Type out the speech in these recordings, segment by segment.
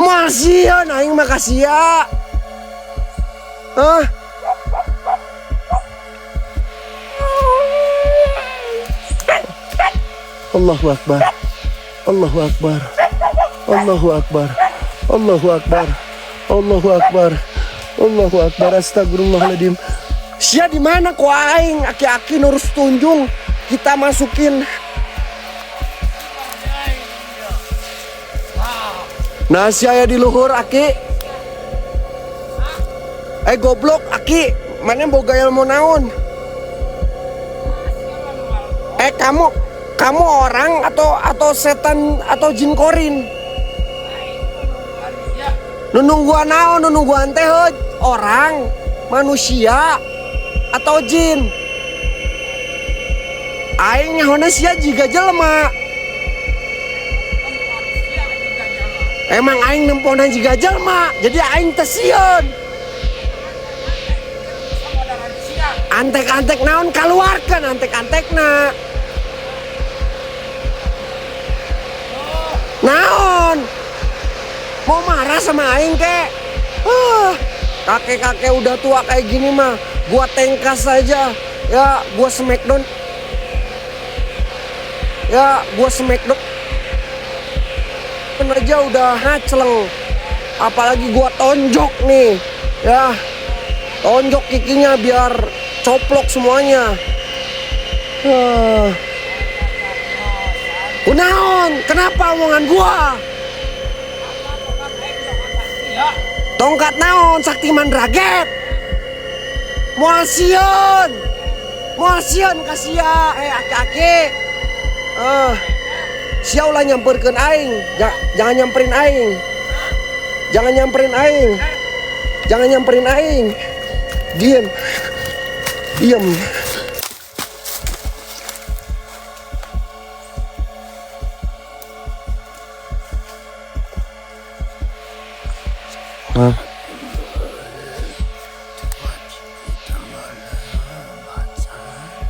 Masieun aing makasih ya. Hah? Allahu Akbar. Allahu Akbar. Allahu Akbar. Allahu Akbar. Allahu Akbar. Allahu Akbar. Astagfirullahaladzim. Sia di mana ku aing? Aki-aki nurus tunjung. Kita masukin. Nah sia di luhur aki. Goblok aki. Mana boga ilmu naon? Kamu orang atau setan atau jin korin? Nungguan naon? Nungguan teh orang, manusia atau jin? Aing nyahona sia jiga jelema. Emang aing nemponan jiga jelema, jadi aing teh sieun. Antek-antek naon kaluarkan antek-antekna. Naon? Mau marah sama aing kek? Kakek-kakek udah tua kayak gini mah, gua tengkas saja. Ya, gua smackdown. Kan aja udah hacleng. Apalagi gua tonjok nih. Ya. Tonjok kikinya biar coplok semuanya. Kunaon? Kenapa omongan gua? Tongkat naon? Sakti Mandraget. Muasieun kasia. Aki-aki. Sia ulah nyamperkeun aing. Jangan nyamperin aing. Jangan nyamperin aing. Diam.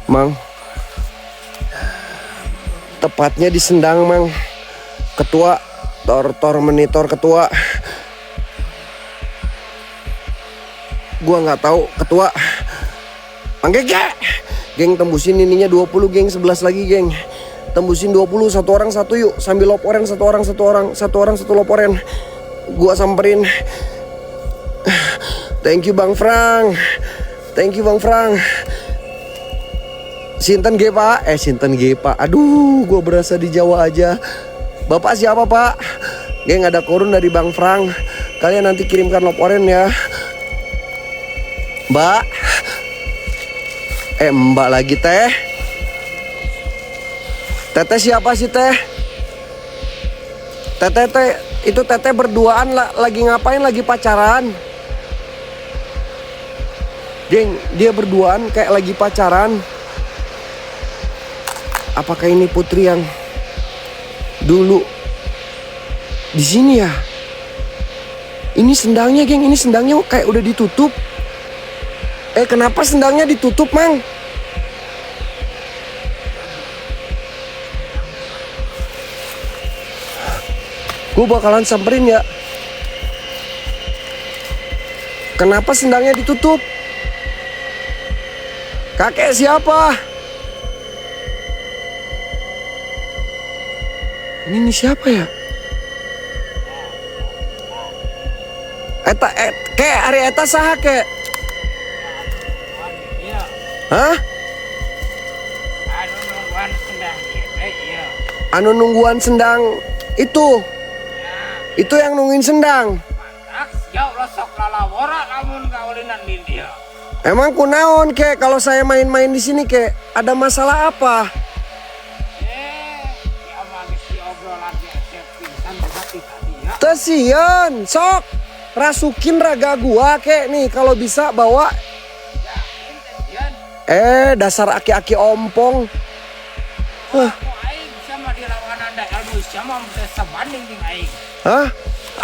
Mang, tepatnya di Sendang, Mang. Ketua, tor monitor ketua. Gua nggak tahu ketua. Panggil geng tembusin ininya 20, geng 11 lagi, geng. Tembusin 20, satu orang satu yuk. Sambil loporen satu orang satu loporen. Gua samperin. Thank you Bang Frank. Sinten G Pak? Sinten G Pak. Aduh, gue berasa di Jawa aja. Bapak siapa Pak? Geng ada korun dari Bang Frank. Kalian nanti kirimkan loporen ya. Mbak. Mbak lagi teh. Teteh siapa sih teh? Teteh itu teteh berduaan lagi ngapain? Lagi pacaran. Geng, dia berduaan kayak lagi pacaran. Apakah ini putri yang dulu di sini ya? Ini sendangnya, geng. Ini sendangnya kayak udah ditutup. Kenapa sendangnya ditutup, Mang? Gue bakalan samperin ya. Kenapa sendangnya ditutup? Kakek siapa? Ini siapa ya? Kek hari eta saha kek? Hah? Anu nungguan sendang itu. Itu yang nungguin sendang. Emang kunaon kek kalau saya main-main di sini kek? Ada masalah apa? Tesian, sok rasukin raga gua kek nih kalau bisa bawa. Dasar aki-aki ompong. Hah?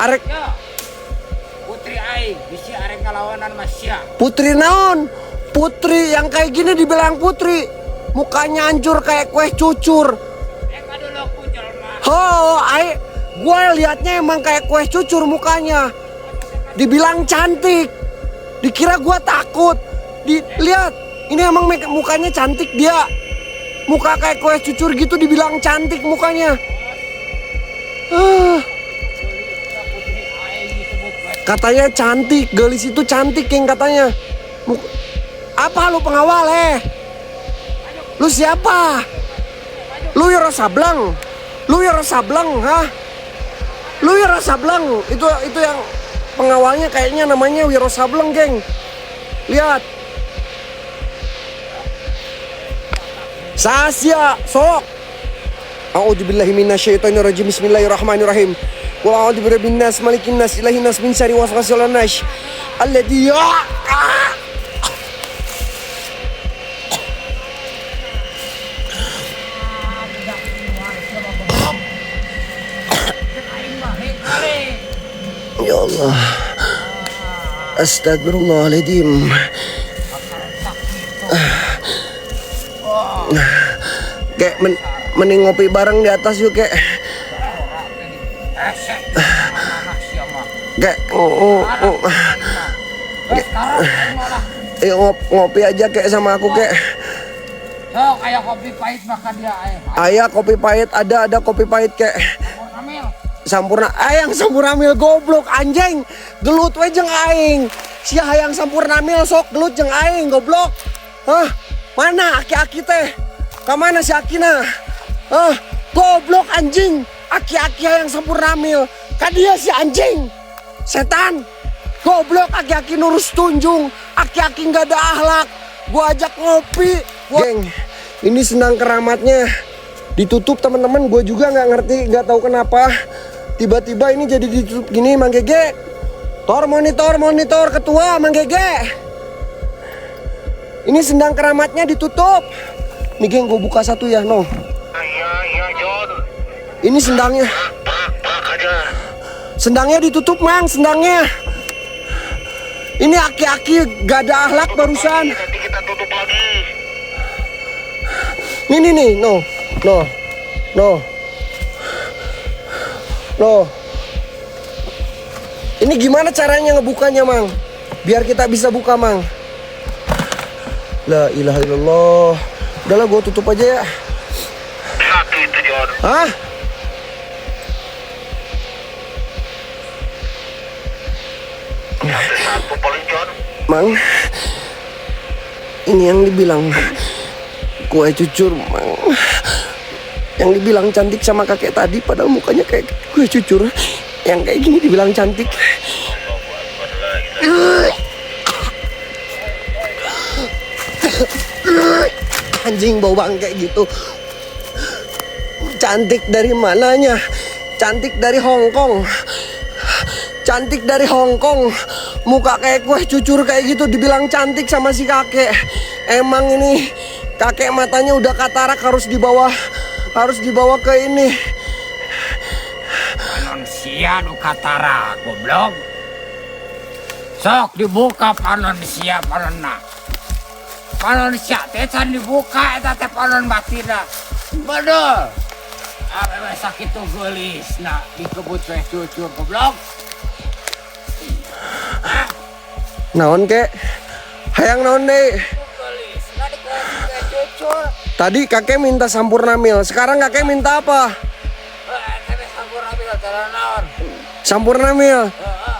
Arek putri aing bisi arek ngalawanan masya. Putri naon? Putri yang kayak gini dibilang putri. Mukanya hancur kayak kue cucur. Kadulok jelma. Ho, Gua liatnya emang kayak kue cucur mukanya. Dibilang cantik. Dikira gua takut. Lihat, ini emang mukanya cantik dia. Muka kayak kue cucur gitu dibilang cantik mukanya. Katanya cantik, gelis itu cantik yang katanya. Apa lu pengawal Lu siapa? Lu Wiro Sableng? Lu Wiro Sableng, ha? Lu Wiro Sableng? Itu yang pengawalnya kayaknya namanya Wiro Sableng, geng. Lihat. Sasya, sok. A'udzubillahi minasyaitonirrajim. Bismillahirrahmanirrahim. Qul a'udzu birabbin nas, malikin nas, ilahin nas, min syarri waswasil khannas. Alladzi Ya Allah. Astagfirullahaladzim. Kayak mending ngopi bareng di atas yuk kayak. Kayak ngopi aja kayak sama aku kayak. Sok, ayah kopi pahit makan dia Ayah kopi pahit ada kopi pahit kayak. Sampurna ayang sampurnamil goblok anjing. Gelut we jeung aing. Si hayang sampurnamil sok gelut jeung aing goblok. Hah? Mana aki-aki teh? Ka mana si akina? Hah? Goblok anjing. Aki-aki hayang sampurnamil. Ka dia si anjing. Setan. Goblok aki-aki nurus tunjung. Aki-aki enggak ada akhlak. Gua ajak ngopi. Geng, ini senang keramatnya ditutup teman-teman. Gue juga nggak ngerti, nggak tahu kenapa tiba-tiba ini jadi ditutup gini, Mang Gege. Monitor ketua Mang Gege. Ini sendang keramatnya ditutup. Nih geng, gue buka satu ya, no. Iya, John. Ini sendangnya. Sendangnya ditutup, Mang, sendangnya. Ini aki-aki gak ada akhlak barusan. Nanti kita tutup lagi. Nih, no. Ini gimana caranya ngebukanya, Mang? Biar kita bisa buka, Mang. La ilaha illallah. Udahlah, gue tutup aja ya. Satu itu, John. Hah? Satu paling, John. Mang, ini yang dibilang kue cucur, Mang. Yang dibilang cantik sama kakek tadi, padahal mukanya kayak kue cucur. Yang kayak gini dibilang cantik. Anjing bau bangke gitu. Cantik dari mananya? Cantik dari Hongkong. Cantik dari Hongkong. Muka kayak kue cucur kayak gitu dibilang cantik sama si kakek. Emang ini kakek matanya udah katarak, harus dibawa ke ini. Manusia nu katarak goblok. Sok dibuka manusia panonna. Manusia teh can dibuka eta teh panon batina. Bener. Awe sakit tuh gelis nah dikebut teh cucur goblok. Naon kek? Hayang naon deh? Gelis nah dikebut teh cucur. Tadi kakek minta sampurnamil, sekarang kakek minta apa? Tapi sampurnamil teh naon? Sampurnamil.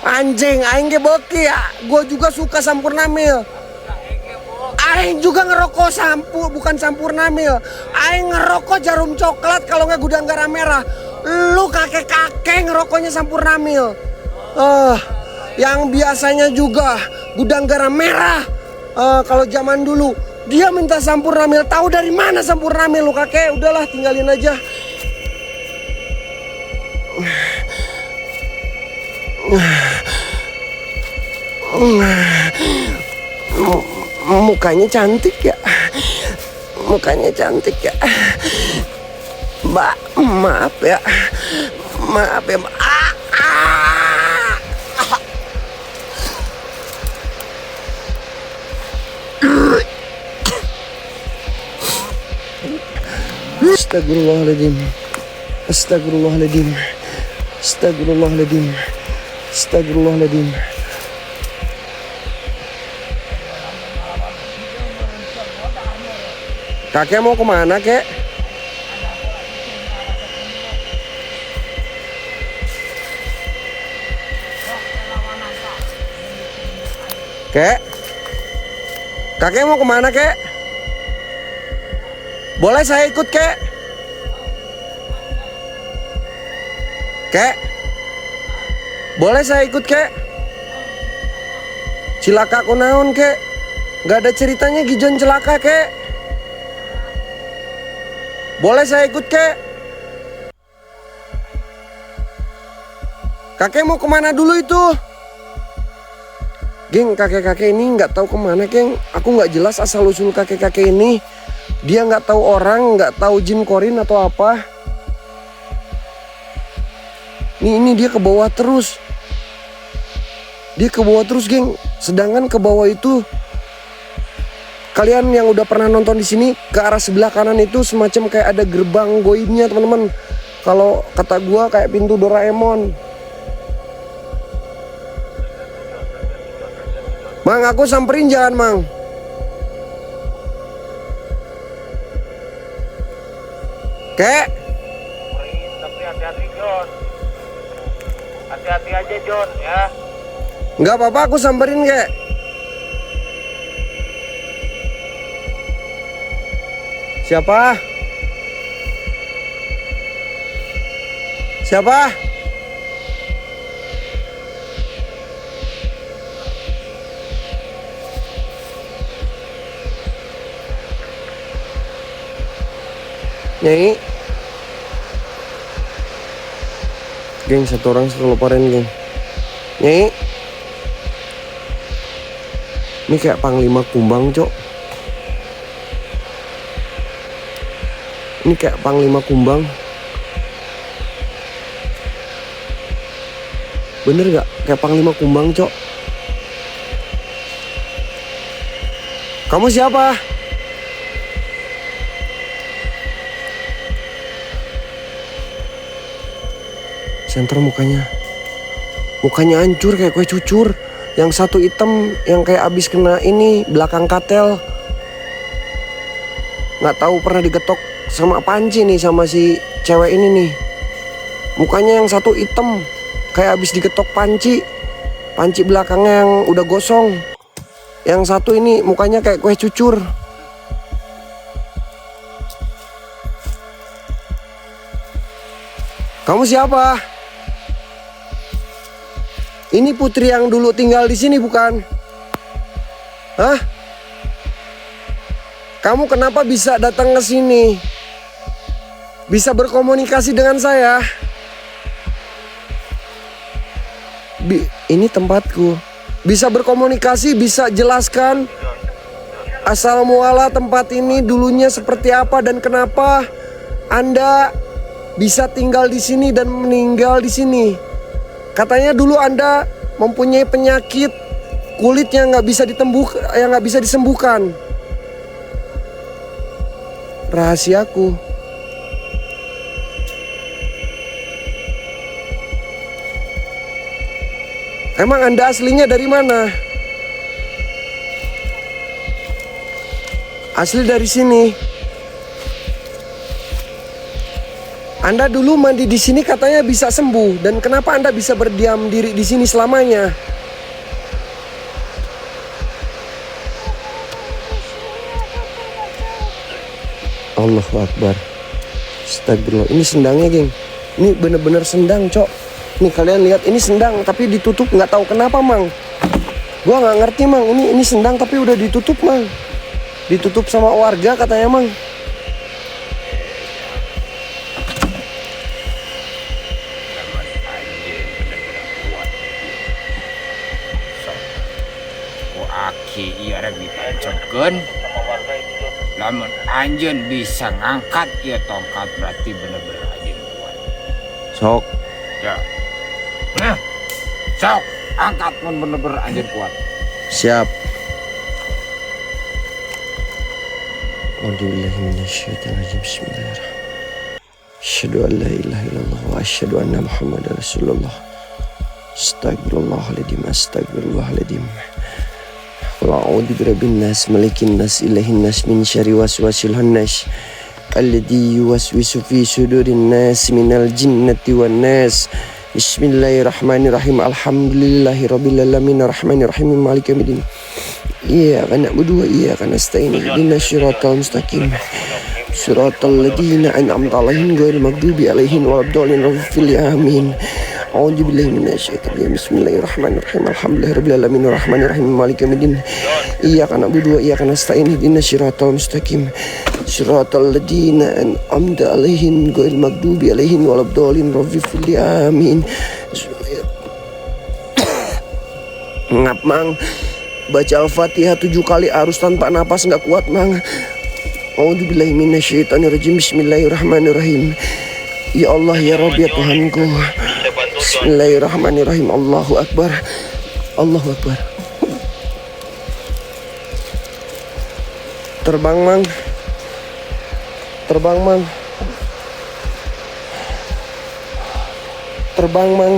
Anjing, aing ge beuki ya. Gua juga suka sampurnamil. Aing juga ngerokok bukan sampurnamil. Aing ngerokok jarum coklat kalau nggak gudang garam merah. Lu kakek-kakek ngerokoknya sampurnamil. Yang biasanya juga gudang garam merah. Kalau zaman dulu dia minta sampurnamil. Tahu dari mana sampurnamil lu kakek? Udahlah tinggalin aja. Mukanya cantik ya. Mukanya cantik ya. Mbak, maaf ya. Maaf ya, Mbak. Astagfirullahaladzim. Astagfirullahaladzim. Astagfirullahaladzim. Astagfirullahaladzim. Kakek mau kemana, kek? Kek? Kakek mau kemana, kek? Boleh saya ikut, kek? Kek? Boleh saya ikut, kek? Cilaka kunaon, kek? Gak ada ceritanya Gijon celaka, kek? Boleh saya ikut, kek? Kakek mau kemana dulu itu? Geng, kakek-kakek ini nggak tahu kemana, geng. Aku nggak jelas asal usul kakek-kakek ini. Dia nggak tahu orang, nggak tahu jin korin atau apa. Ini dia ke bawah terus. Dia ke bawah terus, geng. Sedangkan ke bawah itu, kalian yang udah pernah nonton di sini, ke arah sebelah kanan itu semacam kayak ada gerbang goibnya, teman-teman. Kalau kata gua kayak pintu Doraemon. Mang, aku samperin jangan, Mang. Kek? Tapi hati-hati, Jon. Hati-hati aja, Jon, ya. Nggak apa-apa, aku samperin, kek. Siapa? Siapa? Nyai. Geng, satu orang satu laporan, geng. Nyai. Ini kayak Panglima Kumbang, Cok. Ini kayak Panglima Kumbang. Bener gak? Kayak Panglima Kumbang, Cok. Kamu siapa? Center mukanya. Mukanya hancur kayak kue cucur. Yang satu hitam, yang kayak abis kena ini, belakang katel. Nggak tahu pernah digetok sama panci nih sama si cewek ini nih. Mukanya yang satu hitam, kayak abis digetok panci. Panci belakangnya yang udah gosong. Yang satu ini mukanya kayak kue cucur. Kamu siapa? Ini putri yang dulu tinggal di sini bukan? Hah? Kamu kenapa bisa datang ke sini? Bisa berkomunikasi dengan saya? Ini tempatku. Bisa berkomunikasi, bisa jelaskan asal muala tempat ini dulunya seperti apa dan kenapa Anda bisa tinggal di sini dan meninggal di sini. Katanya dulu Anda mempunyai penyakit kulit yang nggak bisa disembuhkan. Rahasiaku. Emang Anda aslinya dari mana? Asli dari sini. Anda dulu mandi di sini katanya bisa sembuh, dan kenapa Anda bisa berdiam diri di sini selamanya? Allahu Akbar. Astagfirullah. Ini sendangnya, geng. Ini bener-bener sendang, Cok. Nih kalian lihat, ini sendang tapi ditutup, nggak tahu kenapa, Mang. Gua nggak ngerti, Mang. Ini sendang tapi udah ditutup, Mang. Ditutup sama warga katanya, Mang. Aki ieu rek dipancekeun. Lamun anjeun bisa ngangkat ieu tongkat berarti bener-bener anjeun kuat. Sok. Ya. Nah. Sok angkat mun bener-bener anjeun kuat. Siap. Bismillahirrahmanirrahim. Asyhadu an la ilaha illallah wa asyhadu anna Muhammadar Rasulullah. Astagfirullahaladzim, astagfirullahaladzim. Qul a'udzu birabbin nas, malikin nas, ilahin nas, min syarri waswasil khannas alladzi yuwaswisu fi sudurin nas minal jinnati wan nas. Bismillahirrahmanirrahim. Alhamdulillahirabbil alamin arrahmanir rahim maliki yaumiddin. Iyyaka na'budu wa iyyaka nasta'in. Ihdinas siratal mustaqim. Siratal ladzina an'amta 'alaihim ghairil maghdubi 'alaihim waladdallin. Amin. A'udzubillahi minasyaitonir rajim. Bismillahirrahmanirrahim. Alhamdulillahirabbil alamin arrahmanir rahim maliki yaumiddin. Iyyaka na'budu wa iyyaka nasta'in. Ihdinas siratal mustaqim. Siratal ladzina an'amta 'alaihim ghairil maghdubi 'alaihim waladdallin. Amin. Ngap mang, baca Al-Fatihah 7 kali harus tanpa napas, nggak kuat mang. A'udzubillahi minasyaitonirrajim. Bismillahirrahmanirrahim. Ya Allah ya Rabbi ya Tuhanku. Bismillahirrahmanirrahim. Allahu Akbar. Allahu Akbar. Terbang mang. Terbang mang. Terbang mang.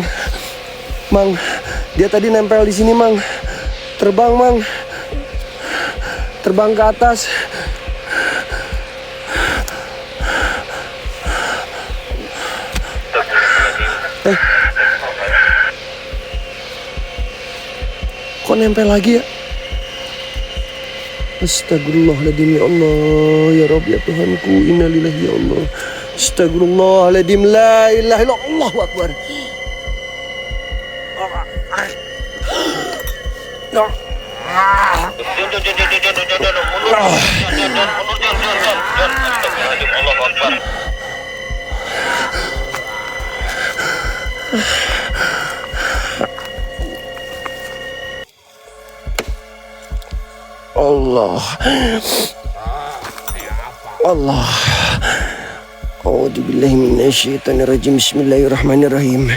Mang, dia tadi nempel di sini mang. Terbang mang. Terbang ke atas. Kok nempel lagi ya? Astagfirullahaladzim ya Allah ya Rabbi ya Tuhanku. Innalillahi ya Allah. Astagfirullahaladzim. La ilaha illallah. Allahu Akbar. Allah. Allah. A'udzubillahi minasyaitonir rajim. Bismillahirrahmanirrahim.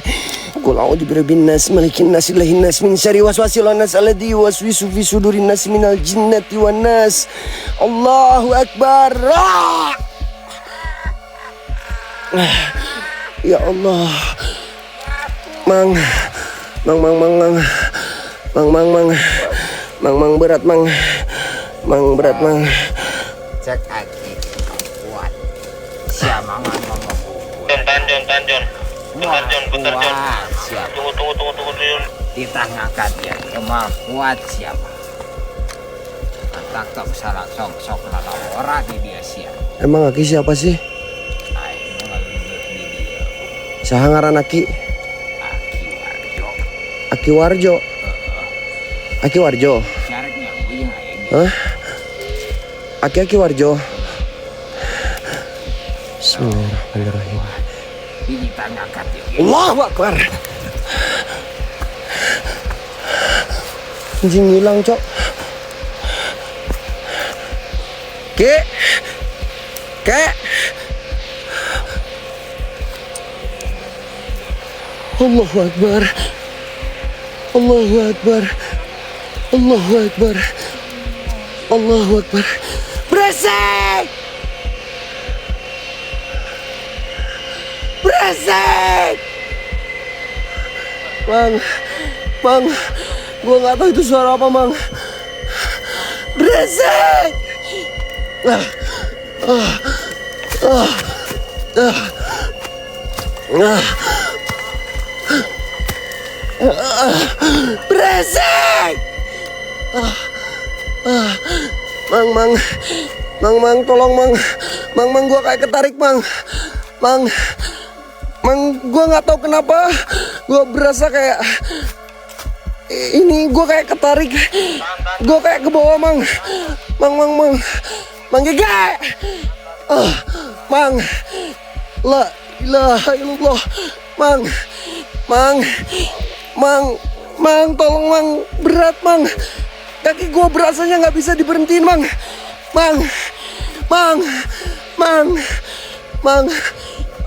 Qul a'udzu birabbin nas, malikin nas, ilahin nas, min syarri waswasil khannas alladzi yuwaswisu fi sudurin nas minal jinnati wan nas. Allahu Akbar. Ya Allah. Mang berat mang. Mang berat mang. Cek lagi kuat. Siapa mang Bentar, Jon. Siapa? Tunggu, Jon. Kita ngangkat ya, emang kuat siapa? Takut salah sok lala orang di dia siapa? Emang Aki siapa sih? Ayo video. Saha ngaran Aki? Aki Warjo. Aki Warjo. Syaratnya ini. Hah? Aki Warjo. Bismillahirrahmanirrahim. Ini kita ngangkat ya. Allahu Akbar. Anjing hilang, Cok. Kek. Allahu Akbar. Allahu Akbar. Allahu Akbar. Allahu Akbar. Beresek. Mang, gua nggak tahu itu suara apa, Mang. Beresek. Beresek. Mang, tolong Mang, gua kayak ketarik, Mang, gua nggak tahu kenapa, gua berasa kayak ini, gua kayak ketarik, gua kayak ke bawah, Mang, Gege, Mang, la ilaha illallah, Mang, tolong, Mang, berat, Mang, kaki gua berasanya nggak bisa diberhentiin, Mang,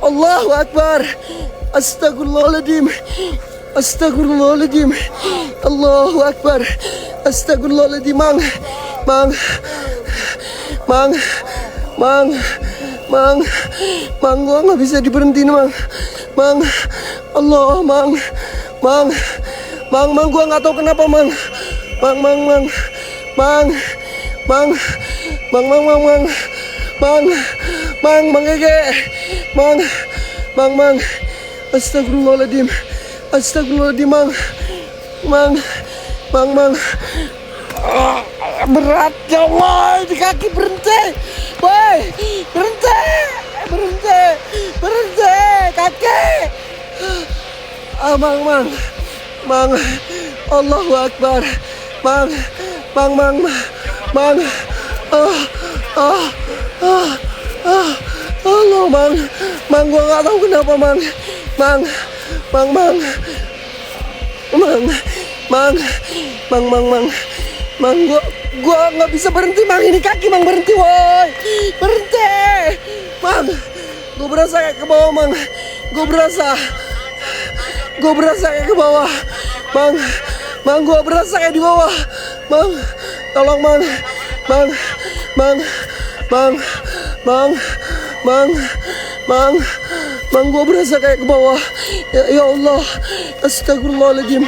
Allahu Akbar. Astagfirullahaladzim. Allahu Akbar. Astagfirullahaladzim. Mang, Mang, gua nggak bisa diberhentiin, Mang. Allah, Mang, gua nggak tahu kenapa, Mang, Mang Ege, Mang, Astagfirullahaladzim, Mang. Berat ya Allah, di kaki berhenti, woi, berhenti, kaki. Mang, Allahu Akbar, Mang, Allah, Mang, gua nggak tahu kenapa, Mang, gua nggak bisa berhenti, Mang. Ini kaki, Mang, berhenti, woi, berhenti, Mang. Gua berasa kayak ke bawah, Mang. Gua berasa kayak ke bawah, Mang, gua berasa kayak di bawah, Mang. Tolong, Mang, gua berasa kayak ke bawah. Ya Allah, astagfirullahaladzim.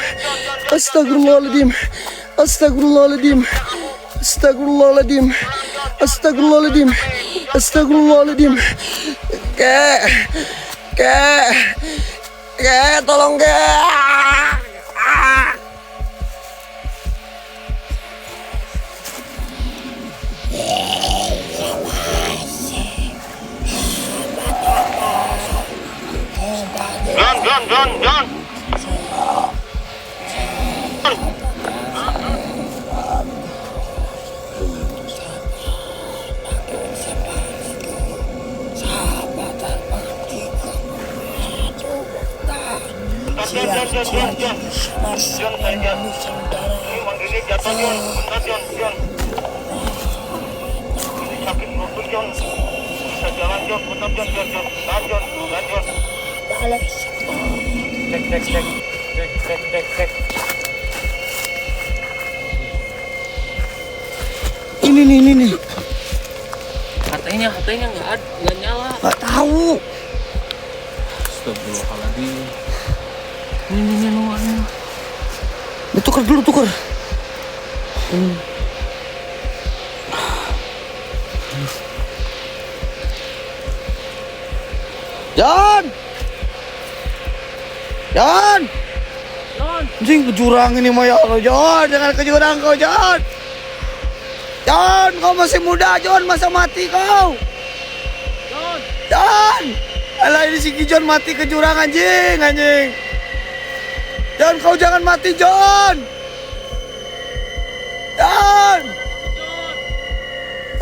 Kek, tolong, Kek. John. Ini nih. Katanya nggak nyala. Nggak tahu. Astagfirullahaladzim. Ini nuannya. Tukar dulu. John. Anjing, ke jurang ini mah, ya Allah, John. Jangan ke jurang kau, John. John, kau masih muda, John. Masa mati kau? John. Alah, ini si John mati ke jurang, anjing. John, kau jangan mati, John.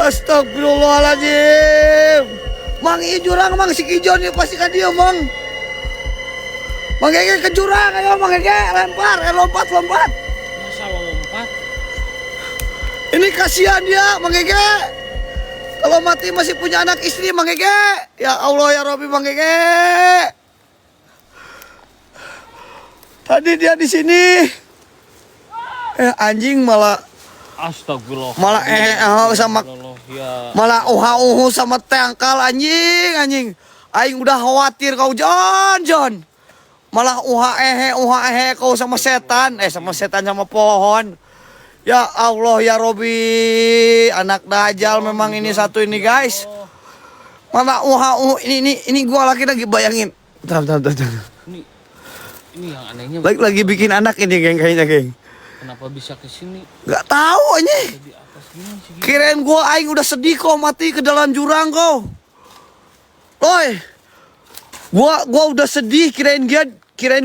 Astagfirullahaladzim. Mang, ini jurang, Mang. Si John ini pastikan dia, Mang. Mang Ege ke jurang, ayo Mang Ege, lempar, lompat. Masa lompat? Ini kasihan dia, Mang Ege. Kalau mati masih punya anak istri, Mang Ege. Ya Allah, ya Rabbi, Mang Ege. Tadi dia di sini. Anjing malah. Astagfirullah. Malah sama. Ya. Malah sama tangkal, anjing. Aing udah khawatir kau, John. Malah kau sama setan, sama pohon. Ya Allah, ya Robi, anak dajal memang ini satu ini, guys. Malah ini gua lagi bayangin. Bentar. Ini yang anehnya. Lagi bikin anak ini, kayaknya, geng. Kenapa bisa ke sini? Gak tahu anjing. Di atas gini. Kirain gua aing udah sedih kau mati ke dalam jurang kau. Oi. Gua udah sedih kirain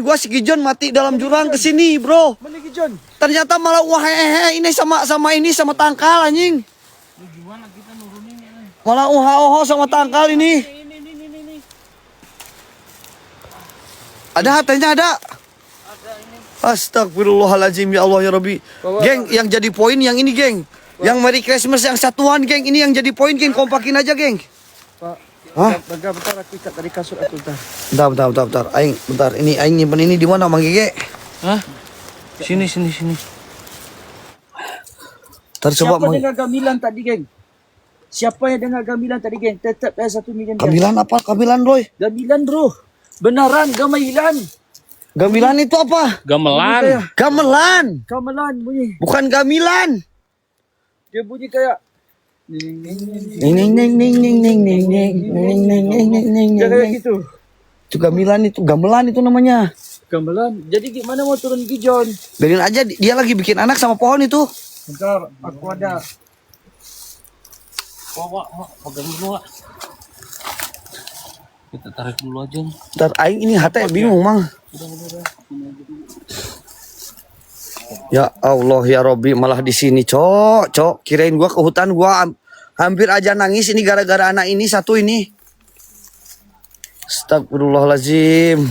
gua si Gijon mati dalam jurang ke sini, bro. Mana Gijon? Ternyata malah ini sama tangkal, anjing. Gimana kita nuruninnya? Malah sama tangkal ini. Ini. Ada hatenya ada. Astagfirullahaladzim, ya Allah, ya Rabbi. Geng, yang jadi poin yang ini, geng. Yang Merry Christmas yang satuan, geng. Ini yang jadi poin, geng. Kompakin aja, geng. Pak. Hah? Bentar aku ikat dari kasur aku bentar. Bentar. Bentar. Ini aing nyimpen ini di mana, Mang Gege? Hah? Sini. Ntar coba Siapa dengar gamilan tadi, geng? Siapa yang dengar gamelan tadi, geng? Tetap 1 million, geng. Gamelan apa? Gamelan, Roy? Gamelan, bro. Benaran, gamelan. Gamelan itu apa? Gamelan. Gamelan. Gamelan bunyi. Bukan gamilan. Dia bunyi kayak Ning ning ning ning ning ning ning ning ning ning ning ning ning. dia kayak gitu. Itu gamelan itu, gamelan itu namanya. Gamelan. Jadi gimana mau turun ke John? Biarin aja, dia lagi bikin anak sama pohon itu. Bentar, aku ada. Wak, pegang dulu, Wak. Kita tarik dulu aja. Ntar aing ini hati bingung, Mang. Ya Allah ya Robbi, malah di sini, Cok. Kirain gua ke hutan, gua hampir aja nangis ini gara-gara anak ini satu ini. Astagfirullahalazim.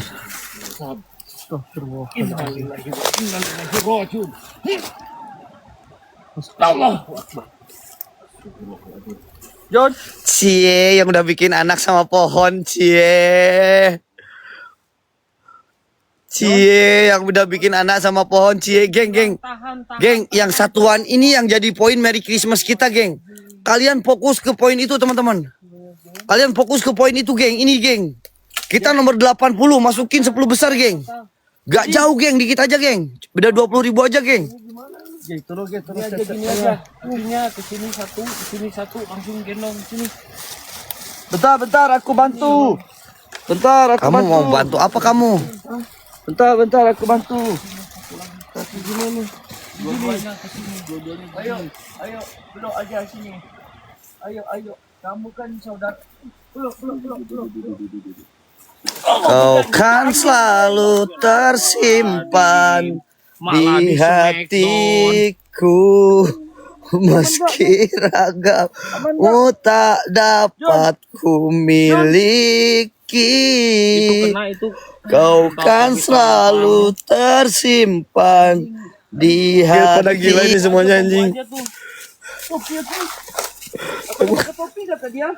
John, Cie yang udah bikin anak sama pohon, Cie yang udah bikin anak sama pohon, Cie. Geng, yang satuan ini yang jadi poin Merry Christmas kita, geng. Kalian fokus ke poin itu, teman-teman. Kalian fokus ke poin itu, geng. Ini, geng. Kita nomor 80, masukin 10 besar, geng. Gak jauh, geng. Dikit aja, geng. Beda 20.000 aja, geng. terus Ini aja gini aja. Ininya ke sini satu, langsung gendong sini. Bentar, aku bantu. Bentar, aku Kamu bantu. mau bantu apa kamu? Bentar, aku bantu. Dua-duanya ke sini. Ayo, peluk aja sini. Ayo. Kamu kan saudara. Peluk. Kau kan selalu tersimpan Malah di di hatiku, meski ragamu tak dapat ku miliki. Itu kena itu. Kau kan selalu tersimpan di hati. Pada gila ini semuanya anjing. Topi. Aku pakai topi kata dia.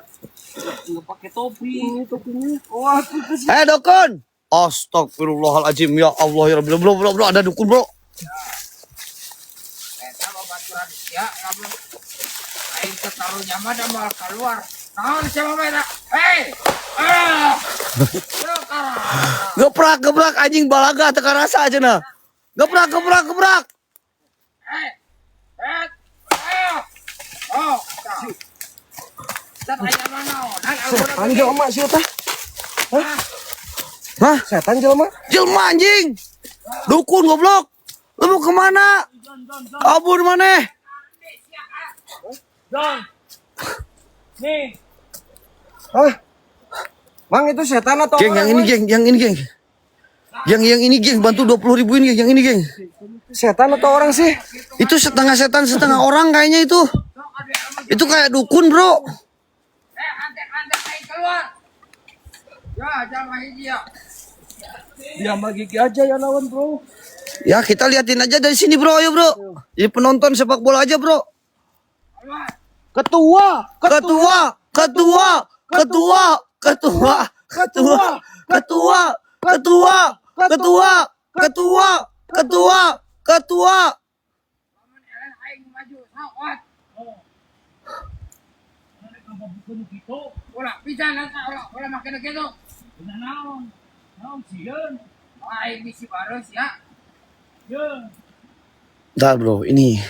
Nggak pakai topi. Topinya. Oh, aku kasih. Dukun. Astagfirullahaladzim, ya Allah ya Rabbi. Bro, ada dukun, bro. Sama baturan ya, kamu air ketaruhnya mana mau keluar. Naon siapa mana? Hei! Gebrak anjing balaga teka rasa aja nah. Gebrak. Oh, Tat aya mana? Setan jelma sih tah. Hah? Setan jelma. Jelma anjing. Dukun goblok. Lu mau kemana? Kabur mana? John. Nih. Hah? Bang, itu setan atau Geng, yang ini geng. Yang ini geng, bantu 20.000 ini geng, yang ini geng. setan atau orang sih? Itu setengah setan, setengah orang kayaknya itu. Itu kayak dukun, bro. Ante keluar. Ya, jangan hiji ya. Dia sama gigi aja ya lawan, bro. Ya, kita liatin aja dari sini, bro. Ayo, bro. Jadi penonton sepak bola aja, bro. Ketua. Aing maju, sawat. Ulah bisa nanti ulah makin gitu. Naon sieun? Aing bisi baros ya. Bentar, bro. Ini